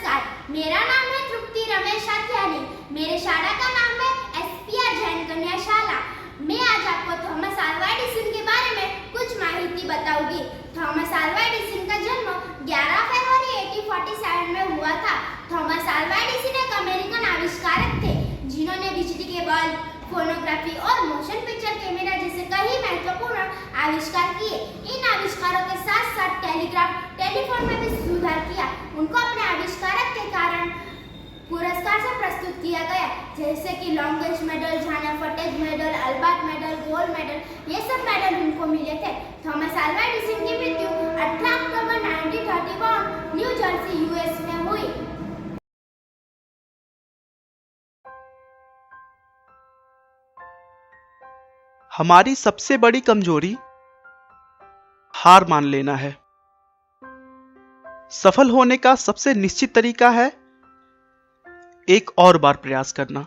नमस्कार, मेरा नाम है तृप्ति रमेश आत्यानी। मेरे शाला का नाम है SPR जैन कन्या शाला। मैं आज आपको थॉमस अल्वा एडिसन के बारे में कुछ माहिती बताऊंगी। थॉमस अल्वा एडिसन का जन्म 11 फरवरी 1847 में हुआ था। थॉमस अल्वा एडिसन एक अमेरिकन आविष्कारक थे जिन्होंने बिजली के बल्ब, फोनोग्राफी और मोशन पिक्चर कैमरा जैसे कई महत्वपूर्ण आविष्कार किए। इन आविष्कारों के साथ साथ टेलीग्राफ, टेलीफोन में भी सुधार किया। उनको अपने आविष्कारक के कारण पुरस्कार से प्रस्तुत किया गया, जैसे कि लॉन्गेस्ट मेडल, झाना फटेज medal, Albert medal, gold medal, ये सब मेडल उनको मिले थे। थॉमस अल्वा एडिसन की मृत्यु 18 अक्टूबर 1931 न्यू जर्सी US में हुई। हमारी सबसे बड़ी कमजोरी हार मान लेना है। सफल होने का सबसे निश्चित तरीका है एक और बार प्रयास करना।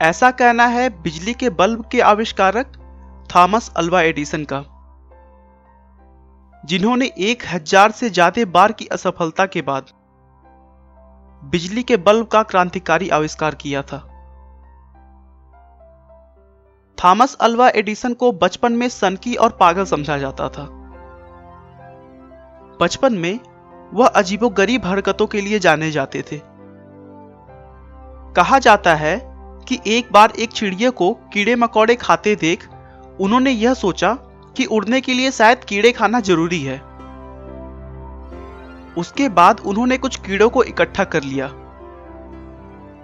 ऐसा कहना है बिजली के बल्ब के आविष्कारक थॉमस अल्वा एडिसन का, जिन्होंने 1000 से ज्यादा बार की असफलता के बाद बिजली के बल्ब का क्रांतिकारी आविष्कार किया था। थॉमस अल्वा एडिसन को बचपन में सनकी और पागल समझा जाता था। बचपन में वह अजीबोगरीब हरकतों के लिए जाने जाते थे। कहा जाता है कि एक बार एक चिड़िया को कीड़े मकोड़े खाते देख उन्होंने यह सोचा कि उड़ने के लिए शायद कीड़े खाना जरूरी है। उसके बाद उन्होंने कुछ कीड़ों को इकट्ठा कर लिया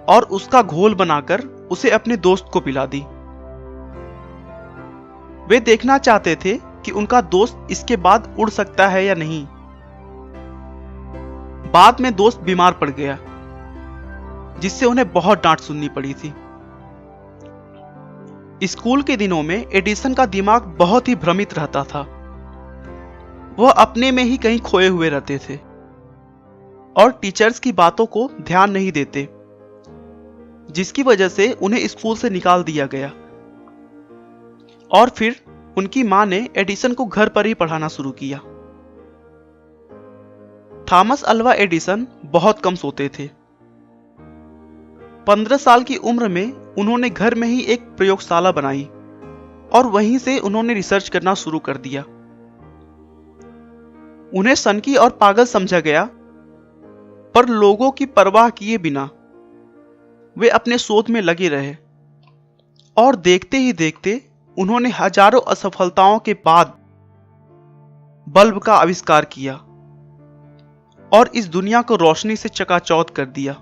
और उसका घोल बनाकर उसे अपने दोस्त को पिला दी। वे देखना चाहते थे कि उनका दोस्त इसके बाद उड़ सकता है या नहीं। बाद में दोस्त बीमार पड़ गया, जिससे उन्हें बहुत डांट सुननी पड़ी थी। स्कूल के दिनों में एडिसन का दिमाग बहुत ही भ्रमित रहता था। वह अपने में ही कहीं खोए हुए रहते थे और टीचर्स की बातों को ध्यान नहीं देते, जिसकी वजह से उन्हें स्कूल से निकाल दिया गया। और फिर उनकी मां ने एडिसन को घर पर ही पढ़ाना शुरू किया। थॉमस अल्वा एडिसन बहुत कम सोते थे। 15 साल की उम्र में उन्होंने घर में ही एक प्रयोगशाला बनाई और वहीं से उन्होंने रिसर्च करना शुरू कर दिया। उन्हें सनकी और पागल समझा गया, पर लोगों की परवाह किए बिना वे अपने शोध में लगे रहे और देखते ही देखते उन्होंने हजारों असफलताओं के बाद बल्ब का आविष्कार किया और इस दुनिया को रोशनी से चकाचौंध कर दिया,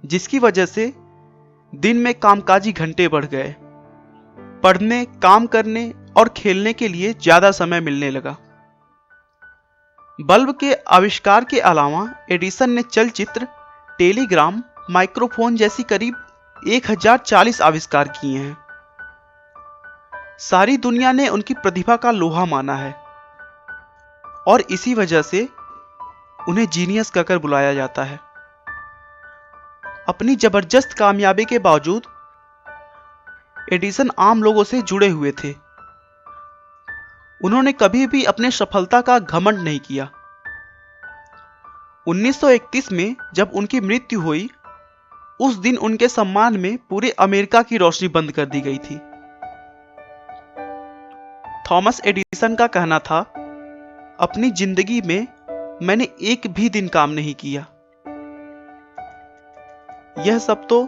जिसकी वजह से दिन में कामकाजी घंटे बढ़ गए। पढ़ने, काम करने और खेलने के लिए ज्यादा समय मिलने लगा। बल्ब के आविष्कार के अलावा एडिसन ने चलचित्र, टेलीग्राम, माइक्रोफोन जैसी करीब 1040 आविष्कार किए हैं। सारी दुनिया ने उनकी प्रतिभा का लोहा माना है और इसी वजह से उन्हें जीनियस कहकर बुलाया जाता है। अपनी जबरदस्त कामयाबी के बावजूद एडिसन आम लोगों से जुड़े हुए थे। उन्होंने कभी भी अपने सफलता का घमंड नहीं किया। 1931 में जब उनकी मृत्यु हुई, उस दिन उनके सम्मान में पूरे अमेरिका की रोशनी बंद कर दी गई थी। थॉमस एडिसन का कहना था, अपनी जिंदगी में मैंने एक भी दिन काम नहीं किया। यह सब तो